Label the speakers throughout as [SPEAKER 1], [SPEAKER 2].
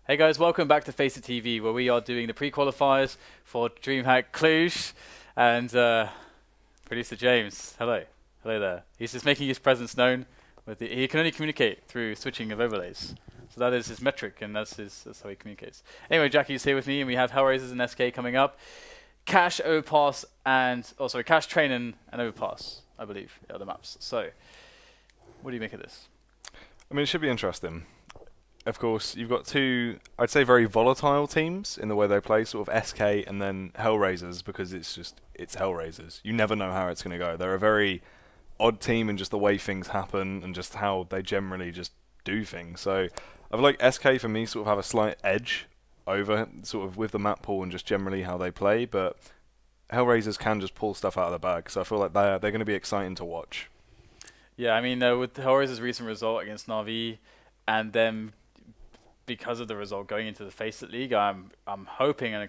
[SPEAKER 1] Hey guys, welcome back to Face It TV, where we are doing the pre-qualifiers for DreamHack Cluj, and producer James, hello there. He's just making his presence known. He can only communicate through switching of overlays, so that is his metric, and that's how he communicates. Anyway, Jackie's here with me, and we have HellRaisers and SK coming up. Cash, Overpass, and Cash, Train, and Overpass, I believe, are the maps. So, what do you make of this?
[SPEAKER 2] I mean, it should be interesting. Of course, you've got two, I'd say, very volatile teams in the way they play, sort of SK and then HellRaisers, because it's HellRaisers. You never know how it's going to go. They're a very odd team in just the way things happen and just how they generally just do things. So I feel like SK, for me, sort of have a slight edge over sort of with the map pool and just generally how they play, but HellRaisers can just pull stuff out of the bag. So I feel like they're going to be exciting to watch. Yeah,
[SPEAKER 1] I mean, with HellRaisers' recent result against Na'Vi, and then because of the result going into the Faceit League, I'm hoping, and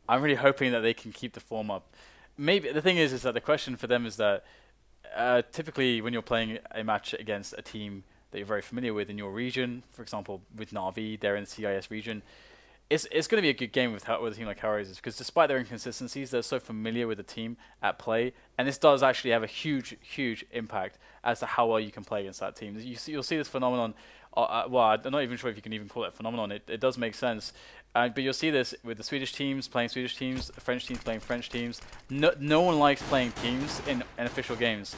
[SPEAKER 1] I'm really hoping that they can keep the form up. Maybe the thing is that the question for them is that typically when you're playing a match against a team that you're very familiar with in your region, for example with Na'Vi, they're in the CIS region, it's going to be a good game with a team like HellRaisers, because despite their inconsistencies, they're so familiar with the team at play, and this does actually have a huge impact as to how well you can play against that team. You'll see this phenomenon. Well, I'm not even sure if you can even call it a phenomenon. It does make sense. But you'll see this with the Swedish teams playing Swedish teams, the French teams playing French teams. No one likes playing teams in official games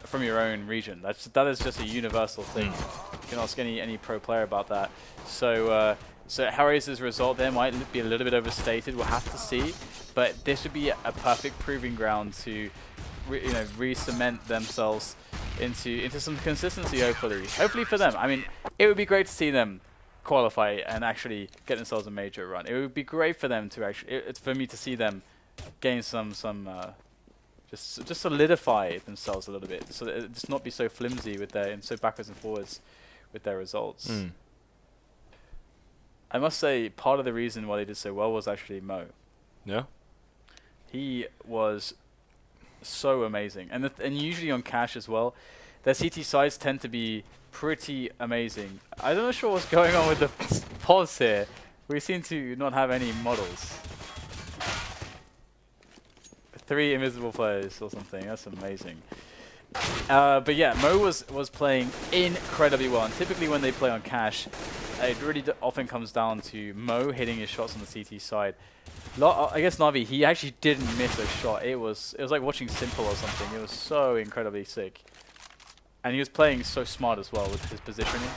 [SPEAKER 1] from your own region. That is just a universal thing. You can ask any pro player about that. So HellRaisers' result there might be a little bit overstated. We'll have to see. But this would be a perfect proving ground to re-cement themselves into some consistency, hopefully for them. I mean, it would be great to see them qualify and actually get themselves a major run. It would be great for them to actually, for me to see them gain just solidify themselves a little bit, so that it's not be so flimsy with and so backwards and forwards with their results. I must say, part of the reason why they did so well was actually Mo.
[SPEAKER 2] Yeah.
[SPEAKER 1] He was so amazing, and usually on Cash as well, their CT sides tend to be pretty amazing. I'm not sure what's going on with the pause here. We seem to not have any models. 3 invisible players or something. That's amazing. But yeah, Mo was playing incredibly well, and typically when they play on Cash, it really often comes down to Mo hitting his shots on the CT side. I guess Na'Vi, he actually didn't miss a shot. It was like watching Simple or something. It was so incredibly sick. And he was playing so smart as well with his positioning.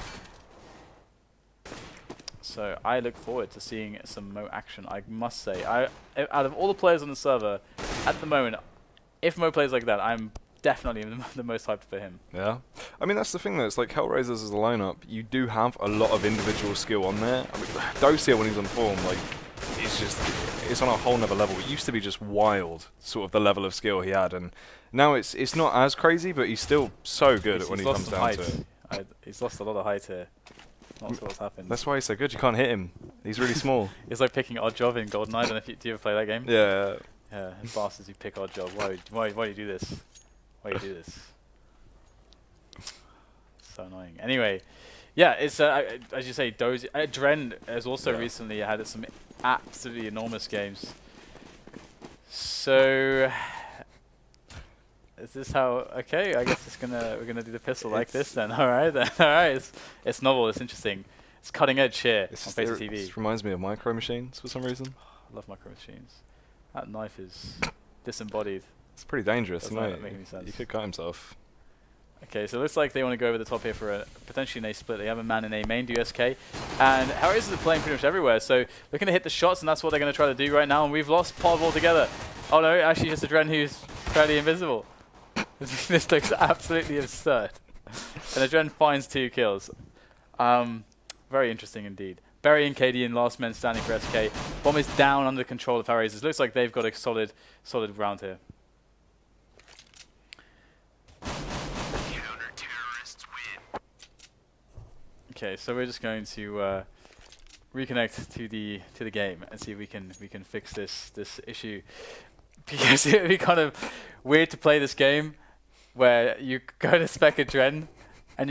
[SPEAKER 1] So I look forward to seeing some Mo action, I must say. Out of all the players on the server, at the moment, if Mo plays like that, I'm definitely the most hyped for him.
[SPEAKER 2] Yeah. I mean, that's the thing though. It's like HellRaisers as a lineup, you do have a lot of individual skill on there. I mean, Dosia, when he's on form, like, it's on a whole nother level. It used to be just wild, sort of the level of skill he had, and now it's not as crazy, but he's still so good when he comes down to it.
[SPEAKER 1] He's lost a lot of height here. Not sure what's happened.
[SPEAKER 2] That's why he's so good. You can't hit him. He's really small.
[SPEAKER 1] It's like picking Oddjob in GoldenEye. I don't know if do you ever play that game?
[SPEAKER 2] Yeah.
[SPEAKER 1] Yeah, bastards who pick Oddjob. Why do you do this? Why do you do this? So annoying. Anyway, yeah, it's as you say, Dosia. AdreN has also recently had some absolutely enormous games. So is this how? Okay, I guess we're gonna do the pistol like this then. All right, then. All right. It's novel. It's interesting. It's cutting edge here on Face It TV.
[SPEAKER 2] This reminds me of Micro Machines for some reason.
[SPEAKER 1] I love Micro Machines. That knife is disembodied.
[SPEAKER 2] It's pretty dangerous,
[SPEAKER 1] doesn't make any sense.
[SPEAKER 2] He could cut himself.
[SPEAKER 1] Okay, so it looks like they want to go over the top here for a potentially an A split. They have a man in A main, DSK. And HellRaisers are playing pretty much everywhere, so they're going to hit the shots, and that's what they're going to try to do right now. And we've lost Pod altogether. Oh no, actually just AdreN who's fairly invisible. This looks absolutely absurd. And AdreN finds 2 kills. Very interesting indeed. Barry and cadiaN, last men standing for SK. Bomb is down under control of HellRaisers. Looks like they've got a solid round here. Okay, so we're just going to reconnect to the game and see if we can fix this issue, because it would be kind of weird to play this game where you go to spec AdreN and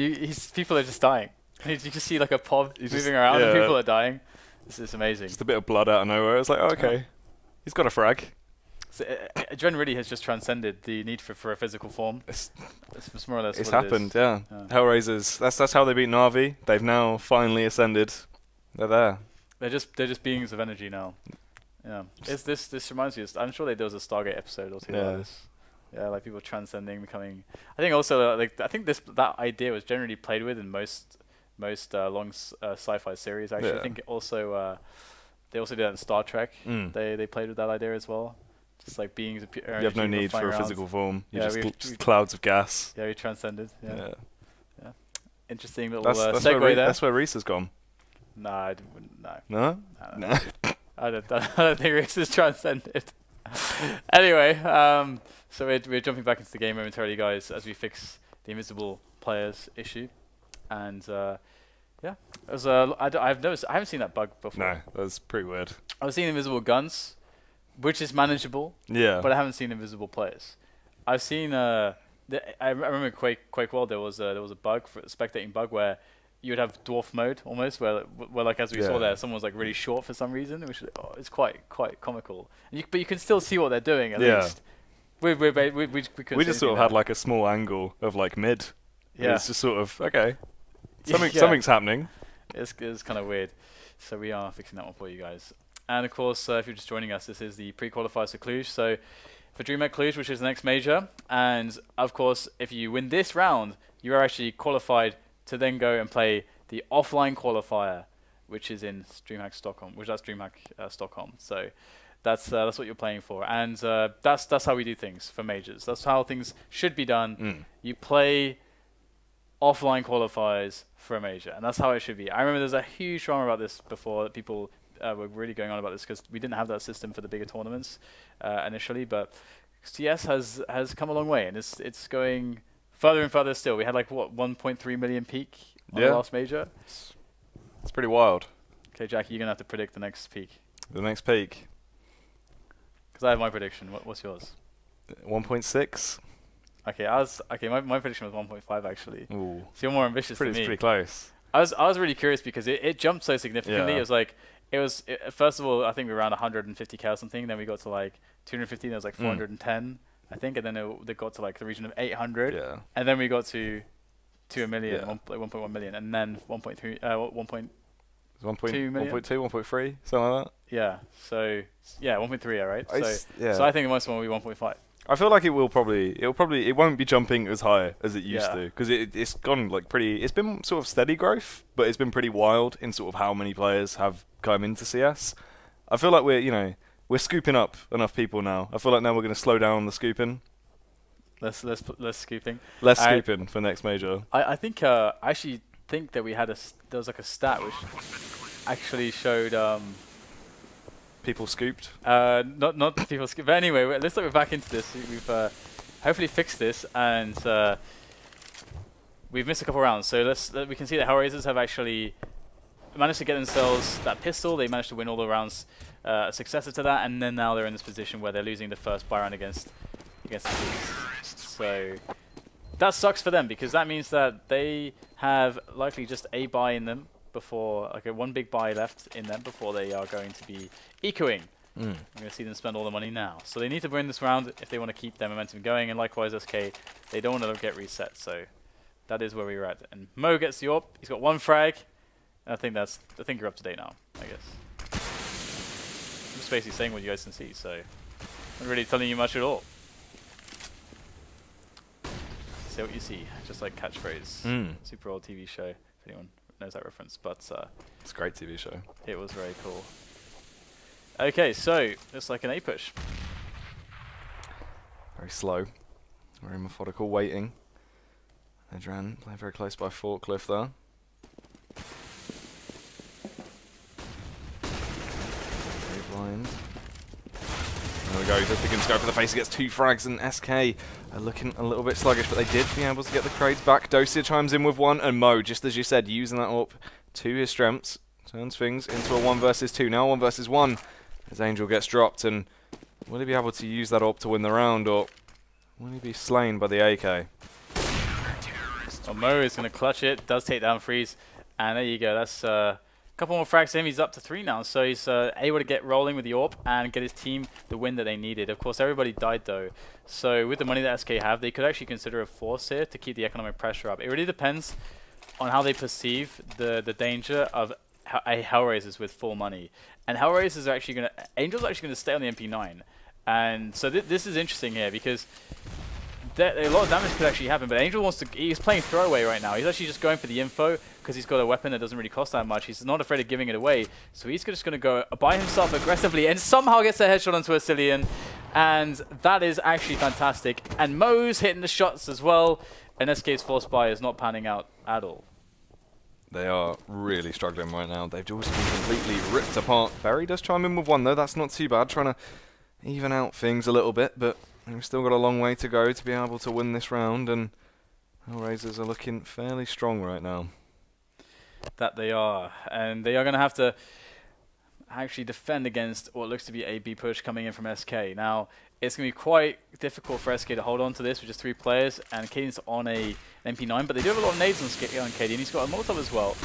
[SPEAKER 1] people are just dying. And you just see like a pod moving around and people are dying. This is amazing.
[SPEAKER 2] Just a bit of blood out of nowhere. It's like, oh, okay, he's got a frag.
[SPEAKER 1] So, AdreN really has just transcended the need for a physical form. It's more or less
[SPEAKER 2] it's
[SPEAKER 1] what
[SPEAKER 2] happened,
[SPEAKER 1] it is.
[SPEAKER 2] yeah. HellRaisers. That's how they beat Na'Vi. They've now finally ascended. They're there.
[SPEAKER 1] They're just beings of energy now. Yeah. This reminds me. I'm sure there was a Stargate episode or two like this. Yeah, like people transcending, becoming. I think also I think that idea was generally played with in most long sci-fi series. Actually, I think also they also did that in Star Trek. They played with that idea as well. Just like beings appear.
[SPEAKER 2] You have no need for a physical form. You're just clouds of gas.
[SPEAKER 1] Yeah, we transcended. Yeah. Interesting little
[SPEAKER 2] that's
[SPEAKER 1] segue there.
[SPEAKER 2] That's where Friis has gone.
[SPEAKER 1] No, I no.
[SPEAKER 2] No? No.
[SPEAKER 1] I don't think Friis is transcended. Anyway, so we're jumping back into the game momentarily, guys, as we fix the invisible players issue, and yeah, it was I've noticed I haven't seen that bug before.
[SPEAKER 2] No, that's pretty weird.
[SPEAKER 1] I've seen invisible guns, which is manageable.
[SPEAKER 2] Yeah.
[SPEAKER 1] But I haven't seen invisible players. I've seen I remember Quake World there was a bug, a spectating bug where you would have dwarf mode almost, where like as we saw there, someone was like really short for some reason, which is quite comical. And but you can still see what they're doing at least. We
[SPEAKER 2] just sort of had like a small angle of like mid. Yeah. It's just sort of okay. Something's happening.
[SPEAKER 1] It's kind of weird. So we are fixing that one for you guys. And of course, if you're just joining us, this is the pre-qualifiers for Cluj. So for DreamHack Cluj, which is the next major, and of course, if you win this round, you are actually qualified to then go and play the offline qualifier, which is in DreamHack Stockholm, that's DreamHack Stockholm. So that's what you're playing for, and that's how we do things for majors. That's how things should be done. You play offline qualifiers for a major, and that's how it should be. I remember there's a huge drama about this before that people were really going on about this because we didn't have that system for the bigger tournaments initially, but CS has come a long way, and it's going further and further still. We had like what 1.3 million peak on the last major.
[SPEAKER 2] It's pretty wild. Okay,
[SPEAKER 1] Jackie, you're gonna have to predict the next peak.
[SPEAKER 2] The next peak.
[SPEAKER 1] Because I have my prediction. What's yours?
[SPEAKER 2] 1.6.
[SPEAKER 1] Okay, my prediction was 1.5 actually.
[SPEAKER 2] Ooh.
[SPEAKER 1] So you're more ambitious than me.
[SPEAKER 2] Pretty close.
[SPEAKER 1] I was really curious because it jumped so significantly. Yeah. It was first of all I think we were around 150k or something. Then we got to like 250. Then it was like 410. I think, and then it got to like the region of 800, and then we got to a million, 1.1 million, and then 1.3, 1.2 million,
[SPEAKER 2] 1.2, 1.3, something like that.
[SPEAKER 1] Yeah. So 1.3, right? So I think the most one will be 1.5.
[SPEAKER 2] I feel like it won't be jumping as high as it used to because it's gone like pretty. It's been sort of steady growth, but it's been pretty wild in sort of how many players have come into CS. I feel like we're scooping up enough people now. I feel like now we're going to slow down on the scooping.
[SPEAKER 1] Less scooping.
[SPEAKER 2] Less scooping for next major.
[SPEAKER 1] I think I actually think that there was like a stat which actually showed
[SPEAKER 2] people scooped.
[SPEAKER 1] Not people scooped. But anyway, let's look back into this. We've hopefully fixed this, and we've missed a couple rounds. So we can see that HellRaisers have actually managed to get themselves that pistol. They managed to win all the rounds. Successor to that, and then now they're in this position where they're losing the first buy round against the Chiefs. So that sucks for them because that means that they have likely just a buy in them before, one big buy left in them before they are going to be ecoing. We're going to see them spend all the money now. So they need to win this round if they want to keep their momentum going, and likewise SK, they don't want to get reset. So that is where we're at. And Mo gets the AWP. He's got one frag. And I think you're up to date now, I guess. I'm just basically saying what you guys can see, so not really telling you much at all. Say what you see, just like catchphrase. Super old TV show, if anyone knows that reference, but
[SPEAKER 2] it's a great TV show.
[SPEAKER 1] It was very cool. Okay, so looks like an A push.
[SPEAKER 2] Very slow, very methodical, waiting. AdreN playing very close by forklift there. Blind. There we go, he begins to go for the face, he gets 2 frags, and SK are looking a little bit sluggish, but they did be able to get the crates back. Dosia chimes in with 1, and Mo, just as you said, using that up to his strengths, turns things into a 1 versus 2. Now 1 versus 1, as Angel gets dropped, and will he be able to use that up to win the round, or will he be slain by the AK?
[SPEAKER 1] Well, Mo is going to clutch it, does take down Friis, and there you go, Couple more frags to him, he's up to 3 now, so he's able to get rolling with the AWP and get his team the win that they needed. Of course, everybody died though, so with the money that SK have, they could actually consider a force here to keep the economic pressure up. It really depends on how they perceive the danger of a HellRaisers with full money. And HellRaisers are actually going to, Angel's actually going to stay on the MP9. And so this is interesting here because a lot of damage could actually happen, but Angel wants to, he's playing throwaway right now. He's actually just going for the info because he's got a weapon that doesn't really cost that much. He's not afraid of giving it away. So he's just going to go by himself aggressively and somehow gets a headshot onto AcilioN. And that is actually fantastic. And Mo's hitting the shots as well. And SK's force buy is not panning out at all.
[SPEAKER 2] They are really struggling right now. They've just been completely ripped apart. Barry does chime in with one though. That's not too bad. Trying to even out things a little bit, but we've still got a long way to go to be able to win this round, and HellRaisers are looking fairly strong right now.
[SPEAKER 1] That they are, and they are going to have to actually defend against what looks to be a B push coming in from SK. Now, it's going to be quite difficult for SK to hold on to this with just 3 players, and kadiaN's on an MP9, but they do have a lot of nades on kadiaN. He's got a Molotov as well.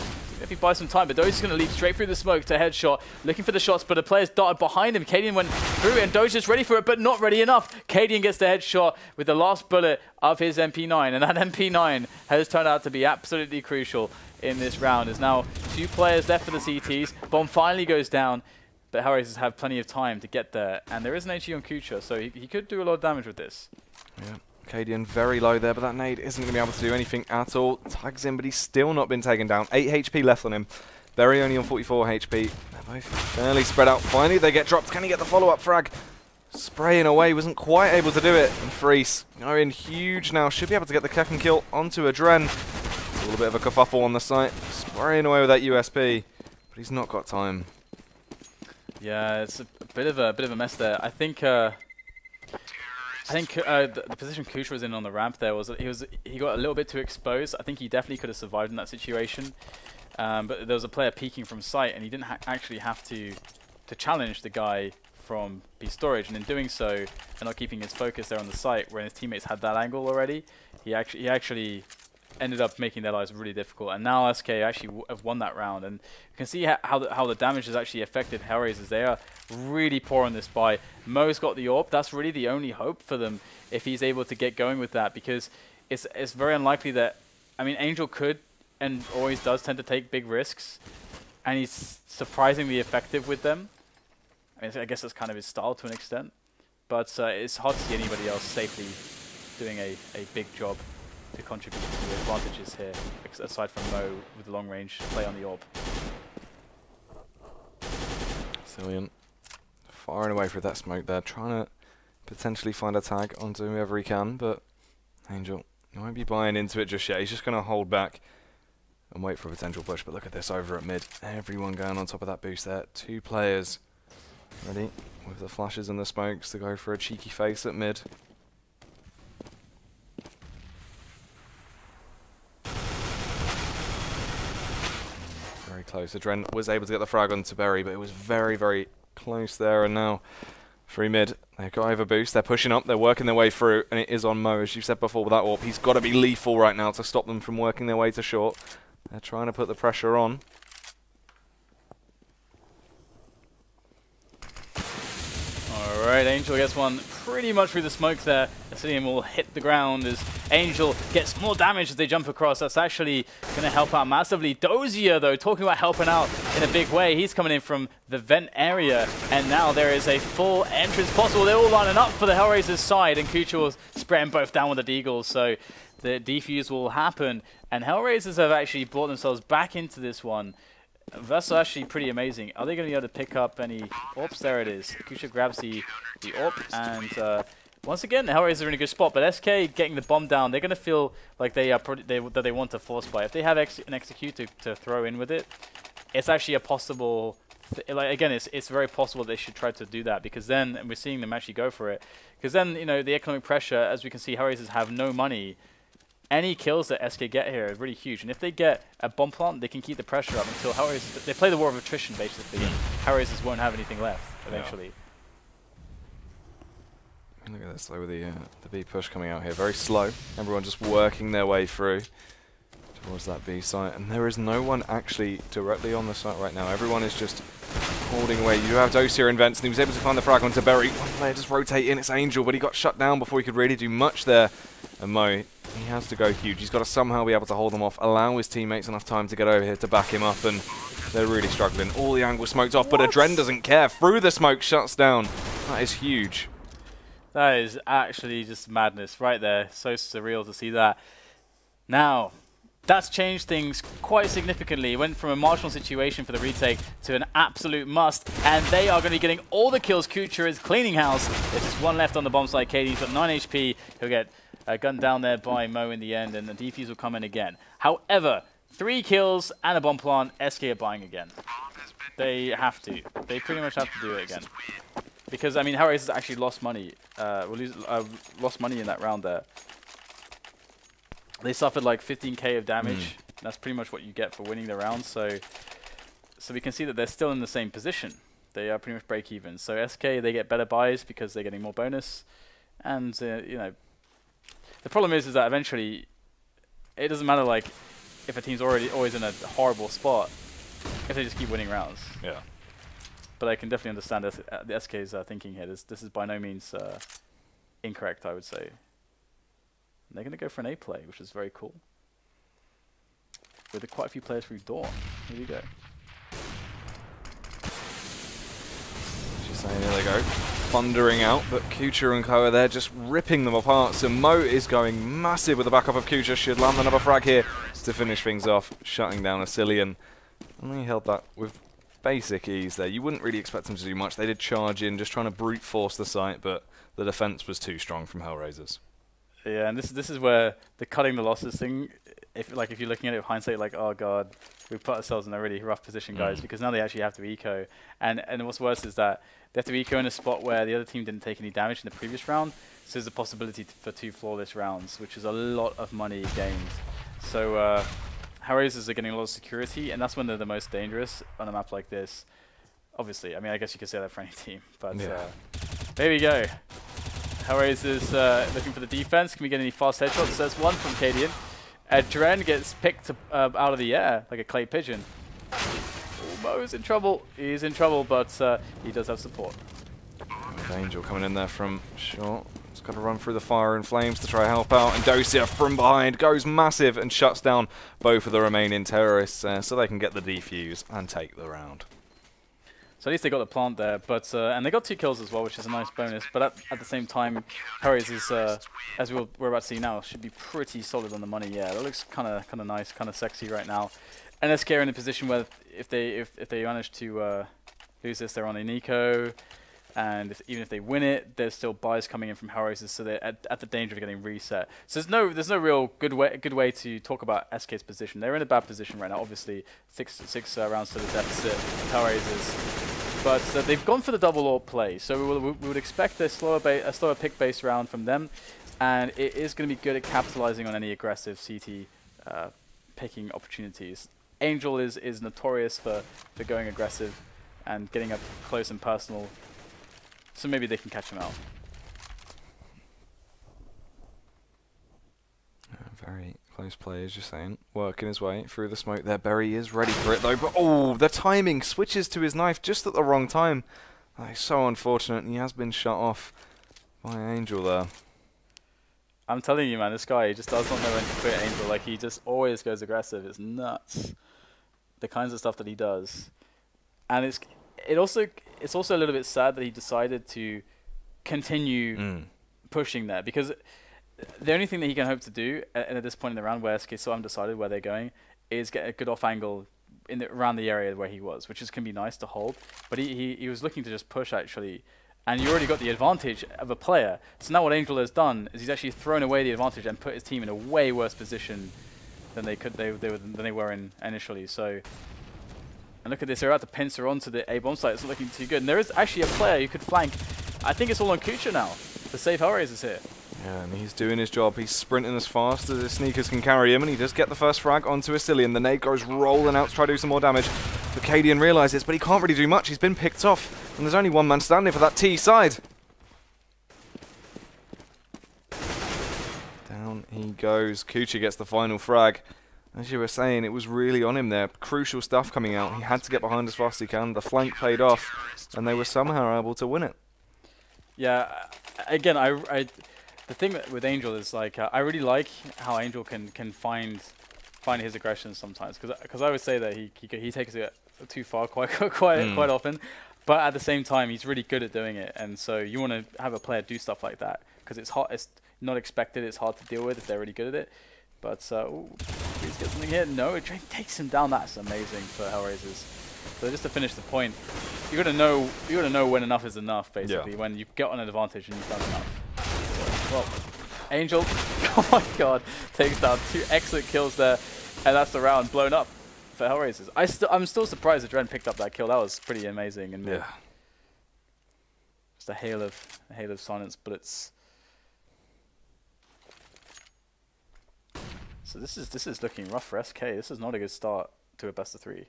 [SPEAKER 1] If he buys some time, but Dosia's going to leap straight through the smoke to headshot, looking for the shots, but the players darted behind him. kadiaN went through it, and Dosia's ready for it, but not ready enough. kadiaN gets the headshot with the last bullet of his MP9, and that MP9 has turned out to be absolutely crucial in this round. There's now 2 players left for the CTs. Bomb finally goes down, but HellRaisers have plenty of time to get there, and there is an HE on kUcheR, so he could do a lot of damage with this.
[SPEAKER 2] Yeah. kadiaN very low there, but that nade isn't going to be able to do anything at all. Tags in, but he's still not been taken down. 8 HP left on him. Very only on 44 HP. They're both fairly spread out. Finally, they get dropped. Can he get the follow-up frag? Spraying away, wasn't quite able to do it. And Friis going huge now. Should be able to get the second kill onto AdreN. A little bit of a kerfuffle on the site. Spraying away with that USP, but he's not got time.
[SPEAKER 1] Yeah, it's a bit of a mess there. I think the position kUcheR was in on the ramp there he got a little bit too exposed. I think he definitely could have survived in that situation, but there was a player peeking from sight, and he didn't actually have to challenge the guy from B storage. And in doing so, and not keeping his focus there on the site, when his teammates had that angle already, he actually ended up making their lives really difficult. And now SK actually have won that round, and you can see how the damage has actually affected HellRaisers. They are really poor on this buy. Mo's got the AWP. That's really the only hope for them if he's able to get going with that, because it's very unlikely that, I mean, Angel could and always does tend to take big risks, and he's surprisingly effective with them. I guess that's kind of his style to an extent, but it's hard to see anybody else safely doing a big job to contribute to the advantages here, aside from Mo with the long range play on the AWP.
[SPEAKER 2] AcilioN firing away through that smoke there, trying to potentially find a tag onto whoever he can, but Angel won't be buying into it just yet. He's just going to hold back and wait for a potential push. But look at this over at mid. Everyone going on top of that boost there. 2 players ready with the flashes and the smokes to go for a cheeky face at mid. Very close. AdreN was able to get the frag onto Berry, but it was very, very close there. And now through mid, they've got over boost. They're pushing up. They're working their way through, and it is on Mo, as you said before, with that AWP. He's got to be lethal right now to stop them from working their way to short. They're trying to put the pressure on.
[SPEAKER 1] Alright, Angel gets one pretty much through the smoke there. AcilioN will hit the ground as Angel gets more damage as they jump across. That's actually going to help out massively. Dosia, though, talking about helping out in a big way. He's coming in from the vent area, and now there is a full entrance possible. They're all lining up for the HellRaisers side, and kUcheR will spray them both down with the deagles, so the defuse will happen. And HellRaisers have actually brought themselves back into this one. That's actually pretty amazing. Are they going to be able to pick up any AWPs? There it is. kUcheR grabs the AWP, and once again, the HellRaisers are in a good spot. But SK getting the bomb down, they're going to feel like they want to force buy. If they have an execute to throw in with it, it's actually a possible. Again, it's very possible they should try to do that, because then, and we're seeing them actually go for it, because then, you know, the economic pressure, as we can see, HellRaisers have no money. Any kills that SK get here are really huge, and if they get a bomb plant, they can keep the pressure up until HellRaisers. They play the war of attrition basically, and HellRaisers won't have anything left eventually.
[SPEAKER 2] Yeah. Look at this though, with the B push coming out here, very slow. Everyone just working their way through, towards that B site, and there is no one actually directly on the site right now. Everyone is just holding away. You have Dosia in vents, and he was able to find the frag onto Berry. One player just rotating, it's Angel, but he got shut down before he could really do much there. And Mo, he has to go huge. He's got to somehow be able to hold them off, allow his teammates enough time to get over here to back him up, and they're really struggling. All the angles smoked off, but AdreN doesn't care. Through the smoke, shuts down. That is huge.
[SPEAKER 1] That is actually just madness right there. So surreal to see that. Now, that's changed things quite significantly. It went from a marginal situation for the retake to an absolute must, and they are going to be getting all the kills. kUcheR is cleaning house. There's just one left on the bomb site. KD's got 9 HP. He'll get gunned down there by Mo in the end, and the defuse will come in again. However, 3 kills and a bomb plant. SK are buying again. They have to. They pretty much have to do it again. Because, I mean, HellRaisers actually lost money. Lost money in that round there. They suffered like 15k of damage. That's pretty much what you get for winning the round. So we can see that they're still in the same position. They are pretty much break even. So SK, they get better buys because they're getting more bonus. And, you know, the problem is that eventually it doesn't matter like if a team's always in a horrible spot if they just keep winning rounds.
[SPEAKER 2] Yeah.
[SPEAKER 1] But I can definitely understand the SK's thinking here. This is by no means incorrect, I would say. And they're going to go for an A play, which is very cool. With quite a few players through Dauren. Here we go.
[SPEAKER 2] Just saying, here they go. Thundering out, but kUcheR and co are there just ripping them apart. So Mo is going massive with the backup of kUcheR. Should land another frag here to finish things off, shutting down AcilioN. And he held that with basic ease there. You wouldn't really expect them to do much. They did charge in, just trying to brute force the site, but the defense was too strong from HellRaisers.
[SPEAKER 1] Yeah, and this is where the cutting the losses thing, if you're looking at it with hindsight, like, oh god, we put ourselves in a really rough position, guys, because now they actually have to eco. And what's worse is that they have to eco in a spot where the other team didn't take any damage in the previous round, so there's a possibility for 2 flawless rounds, which is a lot of money gained. So HellRaisers are getting a lot of security, and that's when they're the most dangerous on a map like this. Obviously, I mean, I guess you could say that for any team, but there we go. HellRaisers looking for the defense. Can we get any fast headshots? There's one from cadiaN. AdreN gets picked out of the air like a clay pigeon. Oh, Mo's in trouble. He's in trouble, but he does have support.
[SPEAKER 2] Angel coming in there from short. He's got to run through the fire and flames to try to help out. And Dosia from behind goes massive and shuts down both of the remaining terrorists so they can get the defuse and take the round.
[SPEAKER 1] So at least they got the plant there, but and they got 2 kills as well, which is a nice bonus. But at the same time, HellRaisers, as we're about to see now, should be pretty solid on the money. Yeah, that looks kind of nice, kind of sexy right now. And SK are in a position where if they manage to lose this, they're on an eco, and even if they win it, there's still buys coming in from HellRaisers, so they're at the danger of getting reset. So there's no real good way to talk about SK's position. They're in a bad position right now. Obviously, six rounds to the deficit of HellRaisers. But they've gone for the double AWP play, so we would expect a slower pick-based round from them, and it is going to be good at capitalizing on any aggressive CT picking opportunities. Angel is notorious for going aggressive and getting up close and personal, so maybe they can catch him out.
[SPEAKER 2] Very close play, as you're saying. Working his way through the smoke there. Berry is ready for it, though. But, oh, the timing switches to his knife just at the wrong time. That is so unfortunate. He has been shut off by Angel there.
[SPEAKER 1] I'm telling you, man, this guy, he just does not know when to quit Angel. Like, he just always goes aggressive. It's nuts. The kinds of stuff that he does. And it's also a little bit sad that he decided to continue pushing there, because the only thing that he can hope to do at this point in the round, where SK still haven't decided where they're going, is get a good off angle around the area where he was, which can be nice to hold. But he was looking to just push, actually, and you already got the advantage of a player. So now what Angel has done is he's actually thrown away the advantage and put his team in a way worse position than they were in initially. So, and look at this, they're about to pincer onto the A bomb site. It's not looking too good, and there is actually a player who could flank. I think it's all on kUcheR now to save HellRaisers here.
[SPEAKER 2] Yeah, and he's doing his job. He's sprinting as fast as his sneakers can carry him, and he does get the first frag onto AcilioN. The nade goes rolling out to try to do some more damage. But cadiaN realizes, but he can't really do much. He's been picked off, and there's only one man standing for that T side. Down he goes. kUcheR gets the final frag, As you were saying, it was really on him there. Crucial stuff coming out. He had to get behind as fast as he can. The flank paid off, and they were somehow able to win it.
[SPEAKER 1] Yeah, again, the thing with Angel is like I really like how Angel can find his aggression sometimes, because I would say that he takes it too far quite often, but at the same time he's really good at doing it, and so you want to have a player do stuff like that because it's not expected, it's hard to deal with if they're really good at it. But please get something here. No, AdreN takes him down. That's amazing for HellRaisers. So just to finish the point, you gotta know when enough is enough, basically. Yeah. When you get on an advantage and you've done enough. So, well, Angel, oh my god, takes down 2 excellent kills there, and that's the round blown up for HellRaisers. I'm still surprised AdreN picked up that kill. That was pretty amazing. And yeah, just a hail of silence bullets. So this is looking rough for SK. This is not a good start to a best of 3.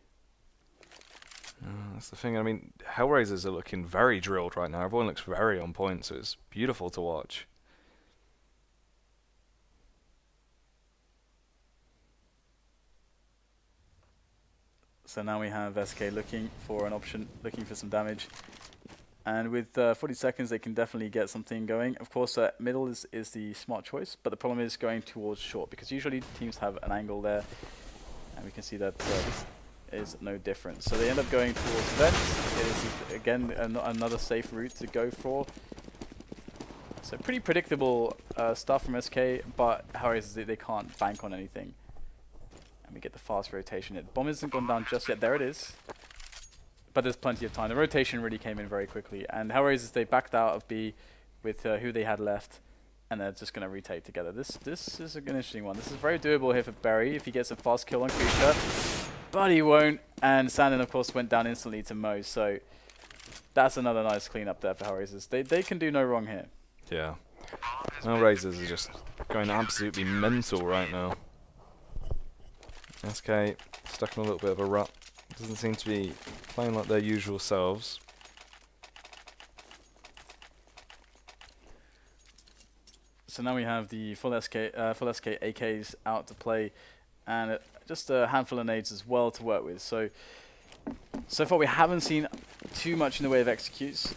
[SPEAKER 2] That's the thing. I mean, HellRaisers are looking very drilled right now. Everyone looks very on point, so it's beautiful to watch.
[SPEAKER 1] So now we have SK looking for an option, looking for some damage. And with 40 seconds, they can definitely get something going. Of course, middle is the smart choice, but the problem is going towards short, because usually teams have an angle there, and we can see that this is no different. So they end up going towards vents. It is, again, another safe route to go for. So pretty predictable stuff from SK, but however, they can't bank on anything. And we get the fast rotation. The bomb isn't gone down just yet. There it is. But there's plenty of time. The rotation really came in very quickly. And HellRaisers, they backed out of B with who they had left. And they're just going to retake together. This is an interesting one. This is very doable here for Barry if he gets a fast kill on kUcheR. But he won't. And SandeN, of course, went down instantly to Mo. So that's another nice cleanup there for HellRaisers. They can do no wrong here.
[SPEAKER 2] Yeah. HellRaisers are just going absolutely mental right now. SK stuck in a little bit of a rut. Doesn't seem to be playing like their usual selves.
[SPEAKER 1] So now we have the full SK AKs out to play, and just a handful of nades as well to work with. So far we haven't seen too much in the way of executes,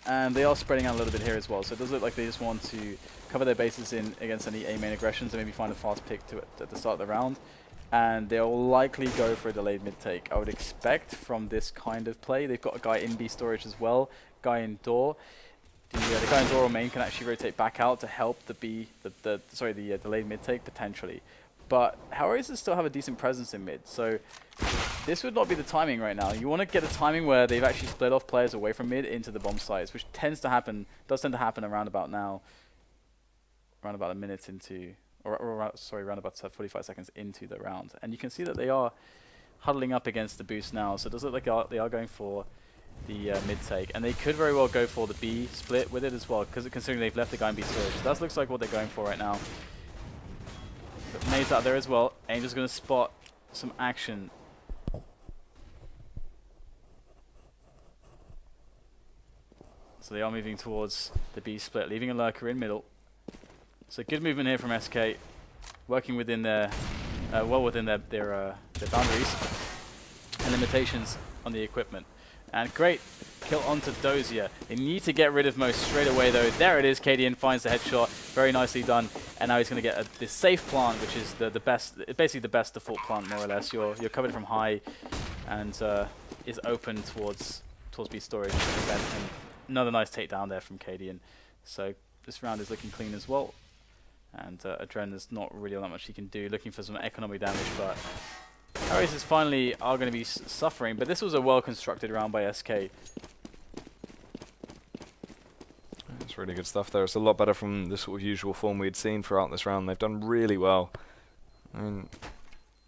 [SPEAKER 1] and they are spreading out a little bit here as well. So it does look like they just want to cover their bases in against any A main aggressions and maybe find a fast pick at the start of the round. And they'll likely go for a delayed mid-take, I would expect, from this kind of play. They've got a guy in B storage as well, guy in door. The guy in door or main can actually rotate back out to help the delayed mid-take, potentially. But HellRaisers still have a decent presence in mid, so this would not be the timing right now. You want to get a timing where they've actually split off players away from mid into the bomb sites, which does tend to happen around about now, around about a minute into... around about 45 seconds into the round. And you can see that they are huddling up against the boost now. So it does look like they are going for the mid-take. And they could very well go for the B split with it as well, because considering they've left the guy in B storage. So that looks like what they're going for right now. But nades out there as well. Angel's going to spot some action. So they are moving towards the B split, leaving a lurker in middle. So good movement here from SK, working within their, well within their boundaries and limitations on the equipment. And great kill onto Dosia. They need to get rid of Mo straight away though. There it is, cadiaN finds the headshot, very nicely done. And now he's going to get this safe plant, which is the best, basically the best default plant more or less. You're covered from high and is open towards B storage. And another nice takedown there from cadiaN. So this round is looking clean as well. And AdreN, there's not really that much he can do, looking for some economic damage, but HellRaisers finally are going to be suffering, but this was a well-constructed round by SK.
[SPEAKER 2] It's really good stuff there. It's a lot better from the sort of usual form we'd seen throughout this round. They've done really well. I mean,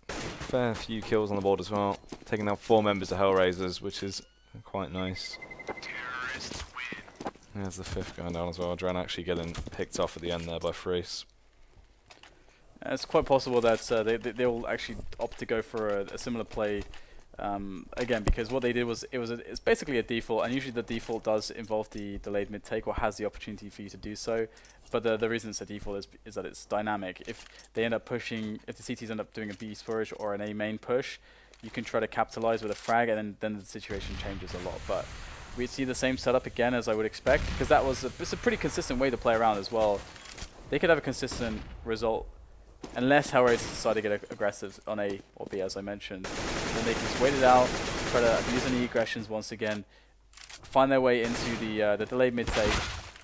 [SPEAKER 2] fair few kills on the board as well. Taking down 4 members of HellRaisers, which is quite nice. There's the 5th going down as well. AdreN actually getting picked off at the end there by Friis.
[SPEAKER 1] It's quite possible that they will actually opt to go for a similar play Again, because what they did was it's basically a default, and usually the default does involve the delayed mid take or has the opportunity for you to do so. But the reason it's a default is that it's dynamic. If they end up pushing, if the CTs end up doing a B push or an A main push, you can try to capitalize with a frag, and then the situation changes a lot. But we'd see the same setup again as I would expect, because that was it's a pretty consistent way to play around as well. They could have a consistent result unless HellRaisers decide to get aggressive on A or B, as I mentioned. Then they can just wait it out, try to abuse any aggressions once again, find their way into the delayed mid take,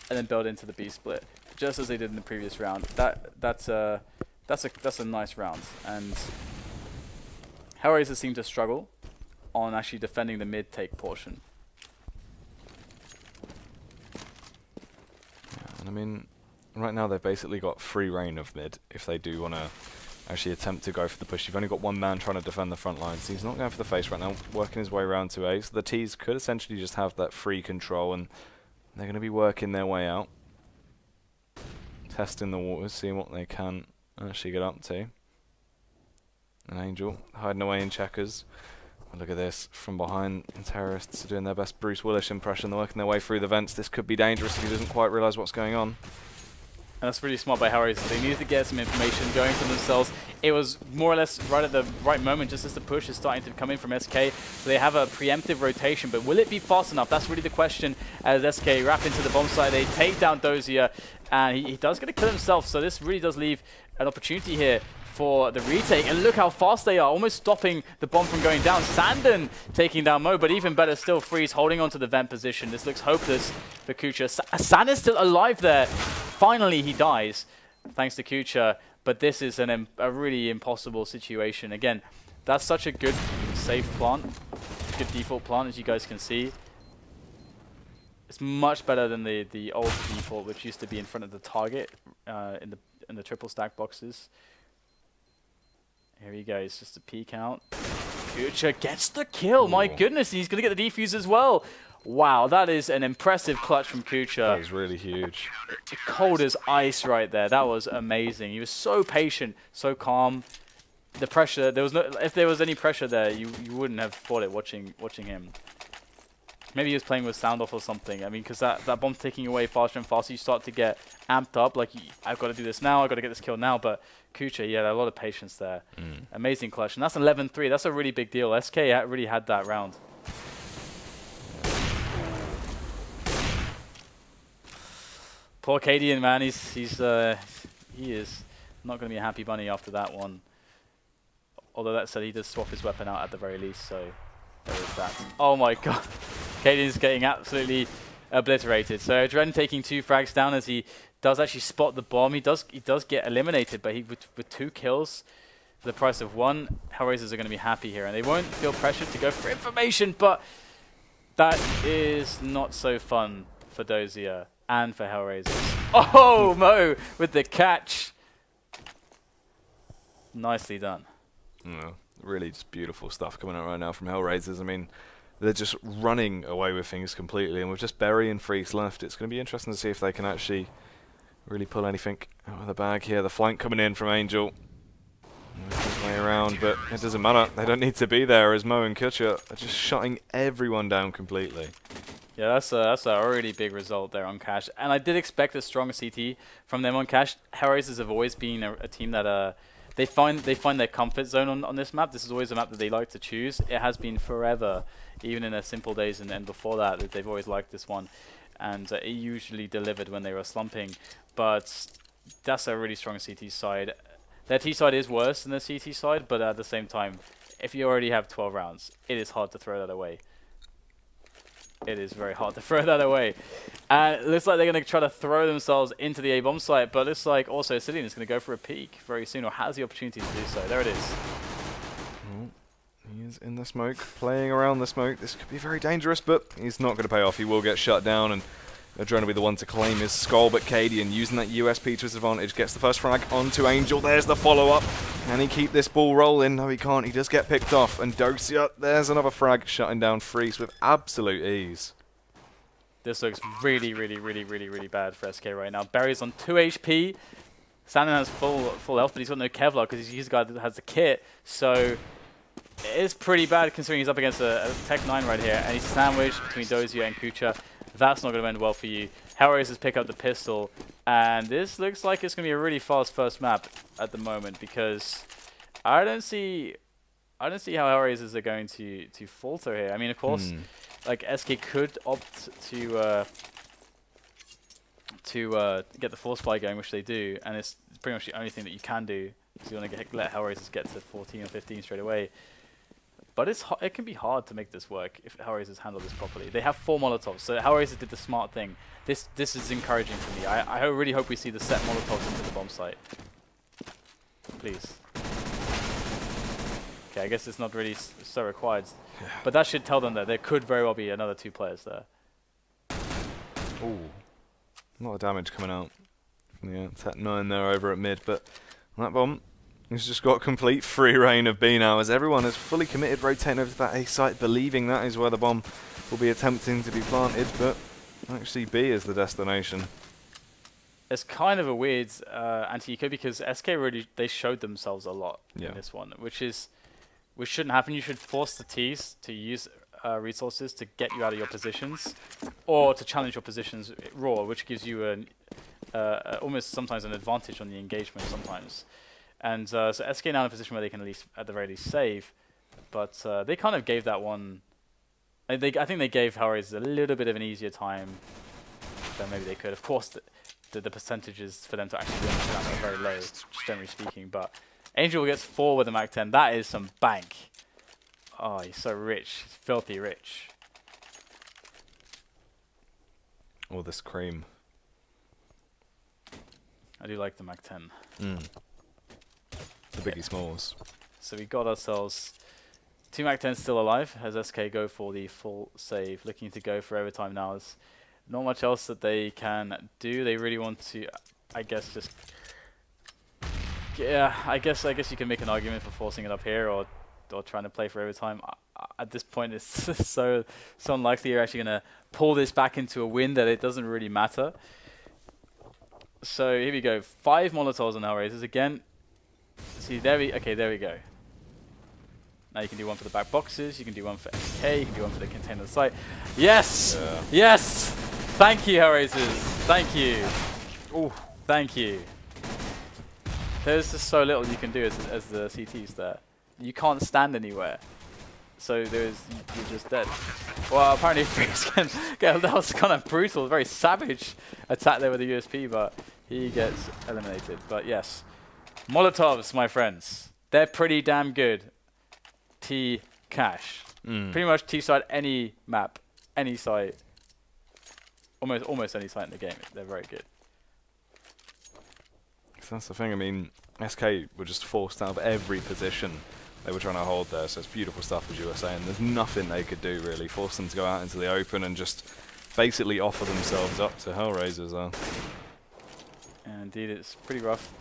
[SPEAKER 1] and then build into the B split, just as they did in the previous round. That's a nice round, and HellRaisers seem to struggle on actually defending the mid take portion.
[SPEAKER 2] Yeah, and I mean, right now they've basically got free reign of mid if they do want to actually attempt to go for the push. You've only got one man trying to defend the front line, so he's not going for the face right now, working his way around to A. So the Ts could essentially just have that free control, and they're going to be working their way out, testing the waters, seeing what they can actually get up to. And Angel hiding away in checkers. Look at this from behind. The terrorists are doing their best Bruce Willis impression. They're working their way through the vents. This could be dangerous if he doesn't quite realise what's going on.
[SPEAKER 1] And that's really smart by HellRaisers. They needed to get some information going for themselves. It was more or less right at the right moment, just as the push is starting to come in from SK. So they have a preemptive rotation, but will it be fast enough? That's really the question. As SK wrap into the bomb site, they take down Dosia, and he does get a kill himself. So this really does leave an opportunity here for the retake. And look how fast they are, almost stopping the bomb from going down. SandeN taking down Mo, but even better still, Friis holding onto the vent position. This looks hopeless for kUcheR. SandeN's still alive there. Finally, he dies, thanks to kUcheR. But this is a really impossible situation. Again, that's such a good safe plant, good default plant, as you guys can see. It's much better than the old default, which used to be in front of the target in the triple stack boxes. Here he goes, just a peek out. kUcheR gets the kill. Ooh. My goodness, he's going to get the defuse as well. Wow, that is an impressive clutch from kUcheR.
[SPEAKER 2] That was really huge.
[SPEAKER 1] Cold as ice right there. That was amazing. He was so patient, so calm. The pressure, there was no. If there was any pressure there, you wouldn't have fought it watching him. Maybe he was playing with sound off or something. I mean, because that bomb's taking away faster and faster. You start to get amped up, like, I've got to do this now, I've got to get this kill now. But kUcheR, yeah, a lot of patience there. Amazing clutch. And that's 11-3. That's a really big deal. SK really had that round. Poor cadiaN, man. He is not going to be a happy bunny after that one. Although that said, he does swap his weapon out at the very least, so there is that. Oh my god. cadiaN's getting absolutely obliterated. So AdreN taking 2 frags down as he does actually spot the bomb. He does get eliminated, but with 2 kills for the price of 1, HellRaisers are going to be happy here, and they won't feel pressured to go for information, but that is not so fun for Dosia and for HellRaisers. Oh, Mo with the catch. Nicely done.
[SPEAKER 2] Yeah, really just beautiful stuff coming out right now from HellRaisers. I mean, they're just running away with things completely, and with just Berry and Friis left, it's going to be interesting to see if they can actually really pull anything out of the bag here. The flank coming in from Angel. His way around, but it doesn't matter. They don't need to be there, as Mo and kUcheR are just shutting everyone down completely.
[SPEAKER 1] Yeah, that's a really big result there on Cash, and I did expect a strong CT from them on Cash. HellRaisers have always been a team that they find their comfort zone on this map. This is always a map that they like to choose. It has been forever, even in their simple days and before that they've always liked this one, and it usually delivered when they were slumping. But that's a really strong CT side. Their T side is worse than the CT side, but at the same time, if you already have 12 rounds, it is hard to throw that away. It is very hard to throw that away. And it looks like they're going to try to throw themselves into the A bomb site, but it looks like also AcilioN is going to go for a peek very soon, or has the opportunity to do so. There it is.
[SPEAKER 2] Oh, he is in the smoke, playing around the smoke. This could be very dangerous, but he's not going to pay off. He will get shut down, and AdreN will be the one to claim his skull, but cadiaN, using that USP to his advantage, gets the first frag onto Angel. There's the follow-up. Can he keep this ball rolling? No, he can't. He does get picked off. And Dosia, there's another frag, shutting down Friis with absolute ease.
[SPEAKER 1] This looks really, really, really, really, really bad for SK right now. Barry's on 2 HP. SandeN has full health, but he's got no Kevlar because he's the guy that has the kit. So It is pretty bad considering he's up against a Tech 9 right here, and he's sandwiched between Dosia and kUcheR. That's not going to end well for you. HellRaisers pick up the pistol, and this looks like it's going to be a really fast first map at the moment, because I don't see how HellRaisers are going to falter here. I mean, of course, like SK could opt to get the force fly going, which they do, and it's pretty much the only thing that you can do. So you want to let HellRaisers get to 14 or 15 straight away. But it can be hard to make this work if HellRaisers handle this properly. They have 4 Molotovs, so HellRaisers did the smart thing. This is encouraging for me. I really hope we see the set Molotovs into the bomb site. Please. Okay, I guess it's not really so required. Yeah. But that should tell them that there could very well be another 2 players there.
[SPEAKER 2] Ooh. A lot of damage coming out from the Tech 9 there over at mid, but that bomb has just got complete free reign of B now, as everyone is fully committed, rotating over to that A site, believing that is where the bomb will be attempting to be planted, but actually B is the destination.
[SPEAKER 1] It's kind of a weird anti-eco, because SK really, they showed themselves a lot in this one, which shouldn't happen. You should force the Ts to use resources to get you out of your positions, or to challenge your positions raw, which gives you an almost sometimes an advantage on the engagement sometimes. And so SK now in a position where they can at the very least save, but they kind of gave that one. I think they gave HellRaisers a little bit of an easier time than maybe they could. Of course, the percentages for them to actually win are very low, just generally speaking. But Angel gets 4 with the Mac 10. That is some bank. Oh, he's so rich. He's filthy rich.
[SPEAKER 2] All this cream.
[SPEAKER 1] I do like the Mac 10.
[SPEAKER 2] The biggie smalls.
[SPEAKER 1] So we got ourselves 2 Mac 10s still alive as SK go for the full save. Looking to go for overtime now. There's not much else that they can do. They really want to, I guess, just... Yeah, I guess you can make an argument for forcing it up here, or trying to play for overtime. At this point, it's so unlikely you're actually going to pull this back into a win that it doesn't really matter. So here we go. 5 Molotovs on HellRaisers again. See, there we go. Now you can do one for the back boxes, you can do one for SK, you can do one for the container site. Yes! Yeah. Yes! Thank you, HellRaisers. Thank you. Ooh, thank you. There's just so little you can do as the CTs there. You can't stand anywhere. So you're just dead. Well, apparently Friis can get, that was kind of brutal, very savage attack there with the USP, but he gets eliminated. But yes, Molotovs, my friends, they're pretty damn good. T-Cash. Pretty much T-side any map, any site, almost any site in the game. They're very good.
[SPEAKER 2] So that's the thing. I mean, SK were just forced out of every position they were trying to hold there, so it's beautiful stuff, as you were saying. There's nothing they could do, really. Force them to go out into the open and just basically offer themselves up to HellRaisers.
[SPEAKER 1] And indeed, it's pretty rough.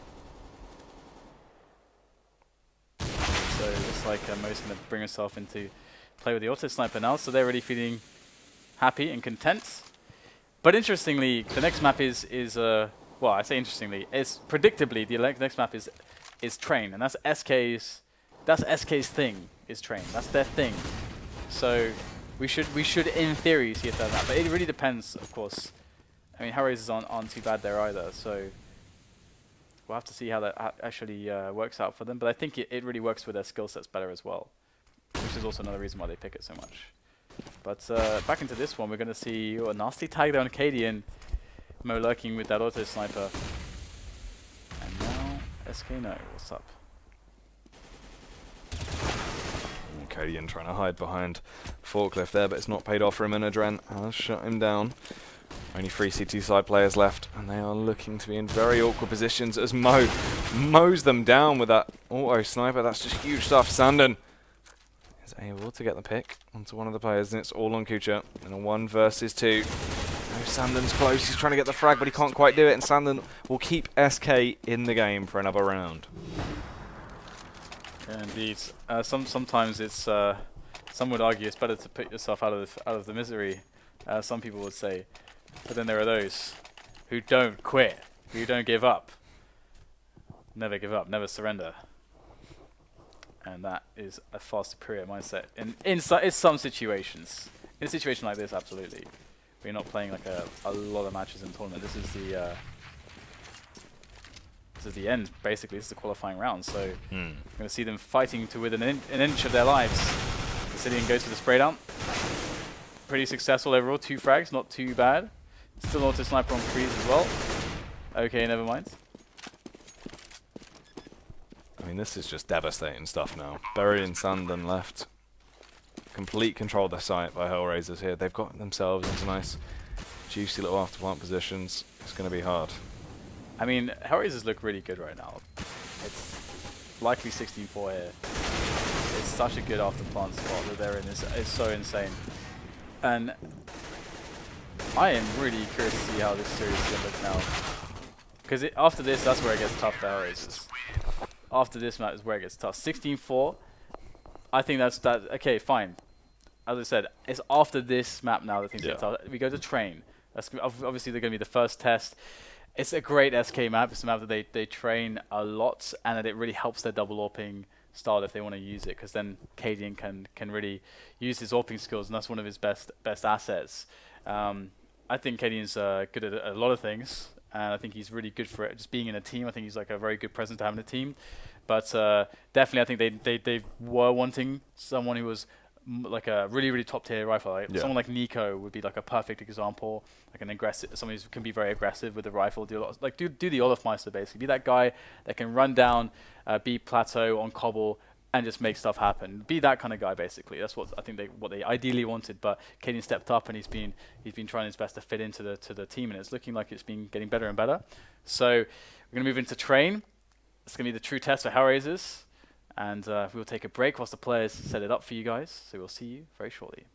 [SPEAKER 1] So it looks like Mo's going to bring herself into play with the auto sniper now, so they're really feeling happy and content. But interestingly, the next map is well, I say interestingly, it's predictably the next map is train, and that's SK's thing, is train. That's their thing. So we should in theory see it like that, but it really depends, of course. I mean, HellRaisers aren't too bad there either, so we'll have to see how that actually works out for them. But I think it really works with their skill sets better as well, which is also another reason why they pick it so much. But back into this one, we're going to see a nasty tag there on cadiaN. Mo lurking with that auto sniper. And now SK no, what's up?
[SPEAKER 2] cadiaN trying to hide behind Forklift there, but it's not paid off for him, and AdreN has shut him down. Only 3 CT side players left, and they are looking to be in very awkward positions as Mo mows them down with that auto sniper. That's just huge stuff. SandeN is able to get the pick onto one of the players, and it's all on kUcheR in a 1 versus 2. Oh, SandeN's close. He's trying to get the frag, but he can't quite do it, and SandeN will keep SK in the game for another round.
[SPEAKER 1] Yeah, indeed. Sometimes it's some would argue it's better to put yourself out of the misery. Some people would say, but then there are those who don't quit, who don't give up. Never give up, never surrender. and that is a far superior mindset in some situations. In a situation like this, absolutely. We're not playing like a lot of matches in the tournament. This is the end, basically. This is the qualifying round, so we're going to see them fighting to within an inch of their lives. AcilioN goes for the spray down. Pretty successful overall, 2 frags, not too bad. Still auto sniper on Friis as well. Okay, never mind.
[SPEAKER 2] I mean, this is just devastating stuff now. Bury and SandeN left. Complete control of their site by HellRaisers here. They've got themselves into nice, juicy little after-plant positions. It's going to be hard.
[SPEAKER 1] I mean, HellRaisers look really good right now. It's likely 16-4 here. It's such a good after-plant spot that they're in. It's so insane. And I am really curious to see how this series is going to look now. Because after this, that's where it gets tough for HellRaisers. After this match is where it gets tough. 16-4. I think that's that. Okay, fine. As I said, it's after this map now that things get tough. We go to train. That's obviously they're going to be the first test. It's a great SK map. It's a map that they train a lot, and that it really helps their double AWPing style if they want to use it. Because then cadiaN can really use his AWPing skills, and that's one of his best assets. I think cadiaN's good at a lot of things, and I think he's really good for it. Just being in a team, I think he's like a very good presence to have in a team. But definitely, I think they were wanting someone who was like a really top tier rifle. Like someone like Nico would be like a perfect example, like an aggressive, someone who can be very aggressive with the rifle. Do a lot, like do the Olafmeister basically. Be that guy that can run down, be plateau on cobble, and just make stuff happen. Be that kind of guy basically. That's what I think they ideally wanted. But cadiaN stepped up, and he's been trying his best to fit into the team, and it's looking like it's been getting better and better. So we're gonna move into train. It's going to be the true test for HellRaisers, and we'll take a break whilst the players set it up for you guys, so we'll see you very shortly.